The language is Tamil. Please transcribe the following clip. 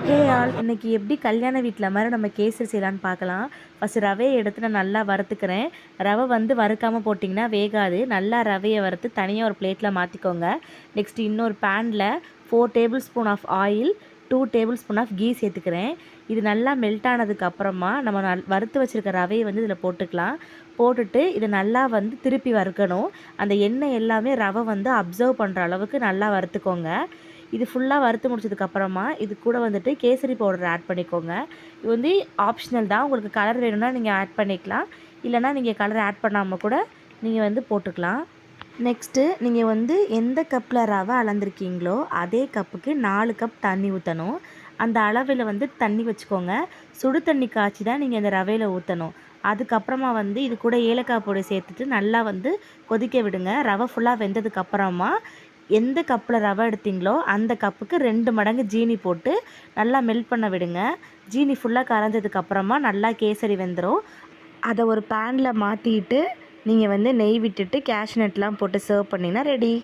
ஹே ஆல் இன்னைக்கு எப்படி கல்யாண வீட்டில் மாதிரி நம்ம கேசரி செய்யலான்னு பார்க்கலாம். ஃபஸ்ட்டு ரவையை எடுத்து நான் நல்லா வறுத்துக்கிறேன். ரவை வந்து வறுக்காமல் போட்டிங்கன்னா வேகாது. நல்லா ரவையை வறுத்து தனியாக ஒரு பிளேட்டில் மாற்றிக்கோங்க. நெக்ஸ்ட்டு இன்னொரு பேனில் 4 tablespoon of oil, 2 tablespoon of ghee சேர்த்துக்கிறேன். இது நல்லா மெல்ட் ஆனதுக்கப்புறமா நம்ம வறுத்து வச்சுருக்க ரவையை வந்து இதில் போட்டுக்கலாம். போட்டுட்டு இதை நல்லா வந்து திருப்பி வறுக்கணும். அந்த எண்ணெய் எல்லாமே ரவை வந்து அப்சர்வ் பண்ணுற அளவுக்கு நல்லா வறுத்துக்கோங்க. இது ஃபுல்லாக வறுத்து முடிச்சதுக்கப்புறமா இது கூட வந்துட்டு கேசரி பவுடர் ஆட் பண்ணிக்கோங்க. இது வந்து ஆப்ஷனல் தான். உங்களுக்கு கலர் வேணும்னா நீங்கள் ஆட் பண்ணிக்கலாம். இல்லைனா நீங்கள் கலர் ஆட் பண்ணாமல் கூட நீங்கள் வந்து போட்டுக்கலாம். நெக்ஸ்ட்டு நீங்கள் வந்து எந்த கப்பில் ரவை அளந்துருக்கீங்களோ அதே கப்புக்கு 4 கப் தண்ணி ஊற்றணும். அந்த அளவில் வந்து தண்ணி வச்சுக்கோங்க. சுடு தண்ணி காய்ச்சி தான் நீங்கள் இந்த ரவையில் ஊற்றணும். அதுக்கப்புறமா வந்து இது கூட ஏலக்காய் பொடி சேர்த்துட்டு நல்லா வந்து கொதிக்க விடுங்க. ரவை ஃபுல்லாக வெந்ததுக்கப்புறமா எந்த கப்பில் ரவை எடுத்தீங்களோ அந்த கப்புக்கு 2 மடங்கு ஜீனி போட்டு நல்லா மெல்ட் பண்ண விடுங்க. ஜீனி ஃபுல்லாக கரைஞ்சதுக்கப்புறமா நல்லா கேசரி வெந்துடும். அதை ஒரு பேனில் மாற்றிட்டு நீங்கள் வந்து நெய் விட்டுட்டு கேஷ்நட்லாம் போட்டு சர்வ் பண்ணிங்கன்னா ரெடி.